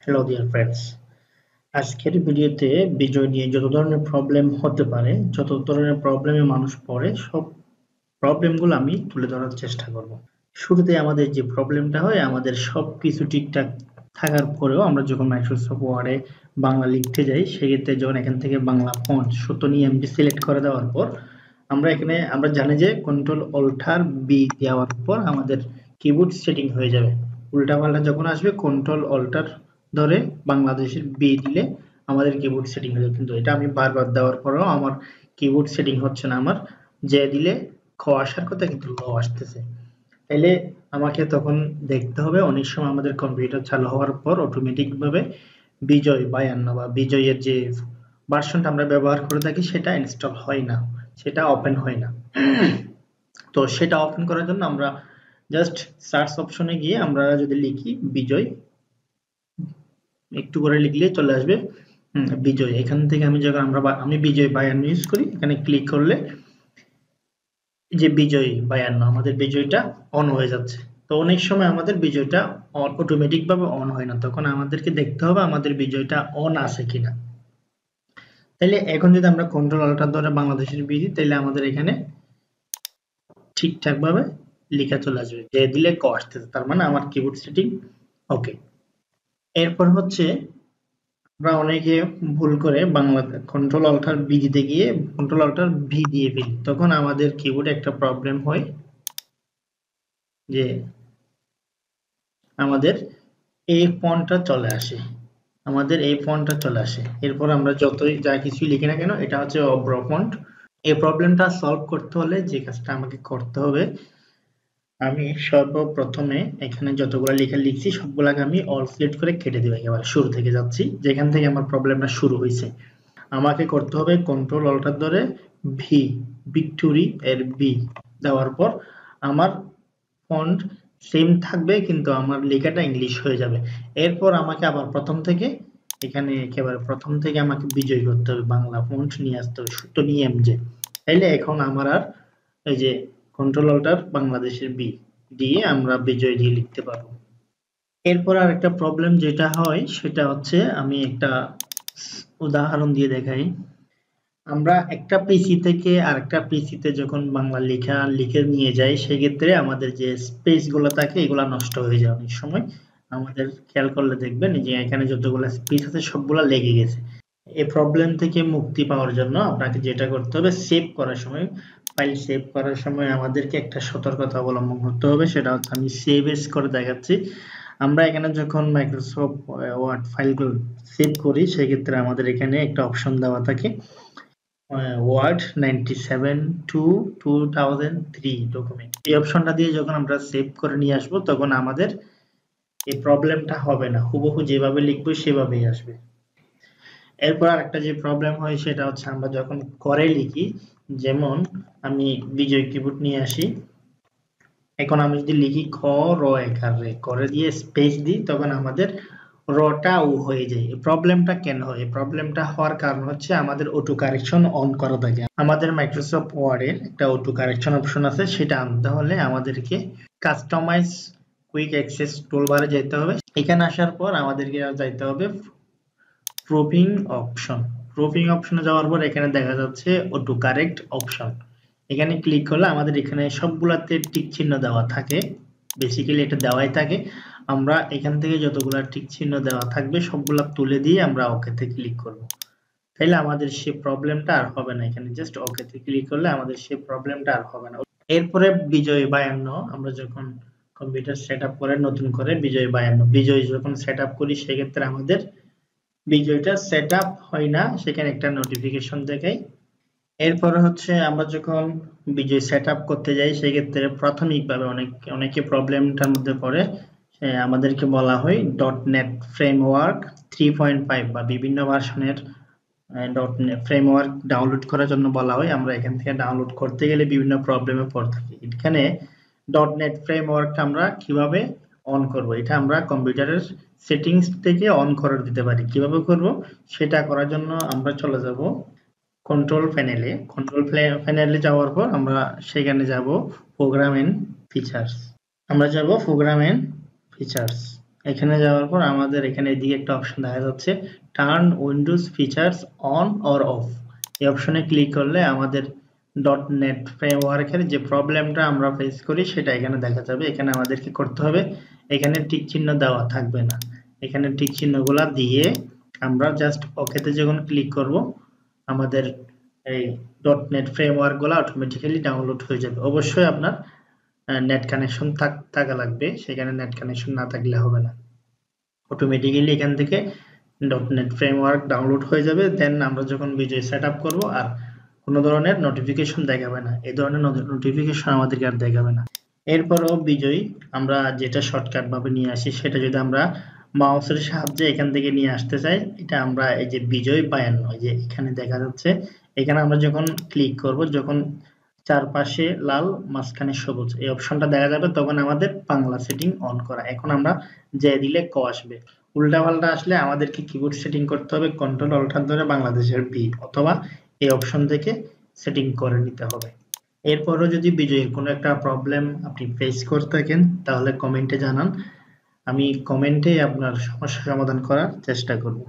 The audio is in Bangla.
হ্যালো ডিয়ার ফ্রেন্ডস, আজকের ভিডিওতে বিজয় নিয়ে যত ধরনের প্রবলেম হতে পারে, যত ধরনের প্রবলেমে মানুষ পড়ে, সব প্রবলেমগুলো আমি তুলে ধরার চেষ্টা করব। শুরুতে আমাদের যে প্রবলেমটা হয়, আমাদের সবকিছু ঠিকঠাক থাকার পরেও আমরা যখন মাইক্রোসফট ওয়ার্ডে বাংলা লিখতে যাই, সেক্ষেত্রে যখন এখান থেকে বাংলা ফন্ট 17 এমবি সিলেক্ট করে দেওয়ার পর আমরা জানি যে ctrl+alt+b দেওয়ার পর আমাদের কিবোর্ড সেটিং হয়ে যাবে। উল্টাপাল্টা যখন আসবে ctrl+alt ধরে বাংলাদেশের বি দিলে আমাদের কিবোর্ড সেটিং হয়ে যাবে, কিন্তু এটা আমি বারবার দেওয়ার পরেও আমার কিবোর্ড সেটিং হচ্ছে না। আমার যে দিলে খ আসার কথা কিন্তু ল আসতেছে। তাইলে আমাকে তখন দেখতে হবে, অনেক সময় আমাদের কম্পিউটার চালু হওয়ার পর অটোমেটিক ভাবে বিজয় 52 বা বিজয়ের যে ভার্সনটা আমরা ব্যবহার করে থাকি সেটা ইনস্টল হয় না, সেটা ওপেন হয় না। তো সেটা ওপেন করার জন্য আমরা জাস্ট সার্চ অপশনে গিয়ে আমরা যদি লিখি বিজয়, একটু করে লিখলে চলে আসবে বিজয়। এখান থেকে আমি বিজয় 52 ইউজ করি, এখানে ক্লিক করলে যে বিজয় 52 আমাদের বিজয়টা অন হয়ে যাচ্ছে। তো অনেক সময় আমাদের বিজয়টা অটোমেটিক ভাবে অন হয় না, তখন আমাদেরকে দেখতে হবে আমাদের বিজয়টা অন আছে কিনা। তাইলে এখন যদি আমরা ctrl+alt ধরে বাংলাদেশের বি দিই, তাহলে আমাদের এখানে ঠিকঠাক ভাবে লেখা চলে আসবে, যে দিলে ক আসতেছে, তার মানে আমার কিবোর্ড সেটিং ওকে। এরপর হচ্ছে আমরা অনেকে ভুল করে বাংলা ctrl+alt+b দিতে গিয়ে ctrl+alt+v দিয়ে ফেলি, তখন আমাদের কিবোর্ডে একটা প্রবলেম হয় যে আমাদের এই ফন্টটা চলে আসে, এরপর আমরা যতই যা কিছুই লিখি না কেন, এটা হচ্ছে অব্র ফন্ট। এই প্রবলেমটা সলভ করতে হলে যে কাজটা আমাকে করতে হবে, আমি সর্বপ্রথমে এখানে যতগুলো লেখা লিখছি সবগুলাকে আমি অল সিলেক্ট করে কেটে দেব। একেবারে শুরু থেকে যাচ্ছি, যেখান থেকে আমার প্রবলেমটা শুরু হয়েছে। আমাকে করতে হবে ctrl+alt ধরে ভি, ভিক্টোরি এর বি দেওয়ার পর আমার ফন্ট সেম থাকবে, কিন্তু আমার লেখাটা ইংলিশ হয়ে যাবে। এরপর আমাকে আবার প্রথম থেকে এখানে একেবারে প্রথম থেকে আমাকে বিজয় করতে হবে, বাংলা ফন্ট নিয়ে আসতে হবে 17 এমজে। তাইলে এখন আমার আর এই যে ctrl+alt বাংলাদেশের বি দিয়ে আমরা বিজয় দিয়ে লিখতে পারবো। এরপর আর একটা প্রবলেম যেটা হয় সেটা হচ্ছে, আমি একটা উদাহরণ দিয়ে দেখাই। আমরা একটা পিসি থেকে আরেকটা পিসিতে যখন বাংলা লেখা লিখে নিয়ে যাই, সেক্ষেত্রে আমাদের যে স্পেস গুলো থাকে এগুলা নষ্ট হয়ে যায় অনেক সময়। আমাদের খেয়াল করলে দেখবেন যে এখানে যতগুলো স্পেস আছে সবগুলা লেগে গেছে। এই প্রবলেম থেকে মুক্তি পাওয়ার জন্য আপনাকে যেটা করতে হবে, ফাইল সেভ করার সময় আমাদেরকে একটা সতর্কতা অবলম্বন করতে হবে। সেটা হচ্ছে, আমি সেভ এস করে দেখাচ্ছি। আমরা এখানে যখন মাইক্রোসফট ওয়ার্ড ফাইলগুলো সেভ করি, সেক্ষেত্রে আমাদের এখানে একটা অপশন দেওয়া থাকে ওয়ার্ড 97 to 2003 ডকুমেন্ট। এই অপশনটা দিয়ে যখন আমরা সেভ করে নিয়ে আসবো, তখন আমাদের এই প্রবলেমটা হবে না, হুবহু যেভাবে লিখবো সেভাবেই আসবে। এরপর আরেকটা যে প্রবলেম হয় সেটা হচ্ছে, আমরা যখন করে লিখি, যেমন আমি বিজয় কিবোর্ড নিয়ে আসি, এখন আমি যদি লিখি খ র একার রে করে দিয়ে স্পেস দিই, তখন আমাদের রটা ও হয়ে যায়। এই প্রবলেমটা কেন হয়? এই প্রবলেমটা হওয়ার কারণ হচ্ছে আমাদের অটো কারেকশন অন করা থাকে। আমাদের মাইক্রোসফট ওয়ার্ডের একটা অটো কারেকশন অপশন আছে, সেটা আনতে হলে আমাদেরকে কাস্টমাইজ কুইক অ্যাক্সেস টুলবারে যেতে হবে। এখানে আসার পর আমাদেরকে যাইতে হবে প্রুফিং অপশনে যাওয়ার পর এখানে দেখা যাচ্ছে অটো কারেক্ট অপশন। এখানে ক্লিক করলে আমাদের এখানে সবগুলাতে টিক চিহ্ন দেওয়া থাকে, বেসিক্যালি এটা দেওয়াই থাকে। আমরা এখান থেকে যতগুলা টিক চিহ্ন দেওয়া থাকবে সবগুলা তুলে দিয়ে আমরা ওকেতে ক্লিক করব। তাইলে আমাদের সেই প্রবলেমটা আর হবে না। এখানে জাস্ট ওকেতে ক্লিক করলে আমাদের সেই প্রবলেমটা আর হবে না। এরপরে বিজয় 52 আমরা যখন কম্পিউটার সেটআপ করে নতুন করে বিজয় যখন সেটআপ করি, সেক্ষেত্রে আমাদের বিজয়টা সেটআপ হয় না, সেখানে একটা নোটিফিকেশন দেখায়। এরপরে হচ্ছে আমরা যখন বিজয় সেটআপ করতে যাই, সেক্ষেত্রে প্রাথমিকভাবে অনেকে প্রবলেমটার মধ্যে পড়ে। আমাদেরকে বলা হয় .NET ফ্রেমওয়ার্ক 3.5 বা বিভিন্ন ভার্সনের .NET ফ্রেমওয়ার্ক ডাউনলোড করার জন্য বলা হয়। আমরা এখান থেকে ডাউনলোড করতে গেলে বিভিন্ন প্রবলেমে পড়ে থাকি। এখানে .NET ফ্রেমওয়ার্কটা আমরা কিভাবে অন করব, এটা আমরা কম্পিউটারের সেটিংস থেকে অন করে দিতে পারি। কিভাবে করব সেটা করার জন্য আমরা চলে যাব কন্ট্রোল প্যানেলে যাওয়ার পর আমরা সেখানে যাব প্রোগ্রাম এন্ড ফিচার্স। আমরা যাব প্রোগ্রাম এন্ড ফিচার্স। এখানে যাওয়ার পর আমাদের এখানে এদিকে একটা অপশন দেখা যাচ্ছে turn Windows features on or of. এই অপশনে ক্লিক করলে আমাদের .NET ফ্রেমওয়ার্কের যে প্রবলেমটা আমরা ফেস করি সেটা এখানে দেখা যাবে। এখানে আমাদেরকে করতে হবে, এখানে টিক চিহ্ন দেওয়া থাকবে না, এখানে টিক চিহ্নগুলা দিয়ে আমরা জাস্ট ওকেতে যখন ক্লিক করব আমাদের এই .NET ফ্রেমওয়ার্ক গুলো অটোমেটিক্যালি ডাউনলোড হয়ে যাবে। অবশ্যই আপনার নেট কানেকশন থাকা লাগবে, সেখানে নেট কানেকশন না থাকলে হবে না। অটোমেটিক্যালি এখান থেকে .NET ফ্রেমওয়ার্ক ডাউনলোড হয়ে যাবে। দেন আমরা যখন বিজয় সেট আপ করবো আর কোনো ধরনের নোটিফিকেশন দেখাবে না, এই ধরনের নোটিফিকেশন আমাদেরকে আর দেখাবে না। এরপরও বিজয় আমরা যেটা শর্টকাট ভাবে নিয়ে আসি সেটা যদি আমরা মাউসের সাহায্যে এখান থেকে নিয়ে আসতে চাই, এটা আমরা এই যে বিজয় বায়ান্ন, যে এখানে দেখা যাচ্ছে, এখানে আমরা যখন ক্লিক করব, যখন চারপাশে লাল মাঝখানে সবুজ এই অপশনটা দেখা যাবে, তখন আমাদের বাংলা সেটিং অন করা। এখন আমরা যে দিলে ক আসবে, উল্টা পাল্টা আসলে আমাদেরকে কিবোর্ড সেটিং করতে হবে কন্ট্রোল অল্টার ধরে বাংলাদেশের বি, অথবা এই অপশন থেকে সেটিং করে নিতে হবে। এরপরও যদি বিজয়ের কোনো একটা প্রবলেম আপনি ফেস করে থাকেন তাহলে কমেন্টে জানান, আমি কমেন্টে আপনার সমস্যা সমাধান করার চেষ্টা করব।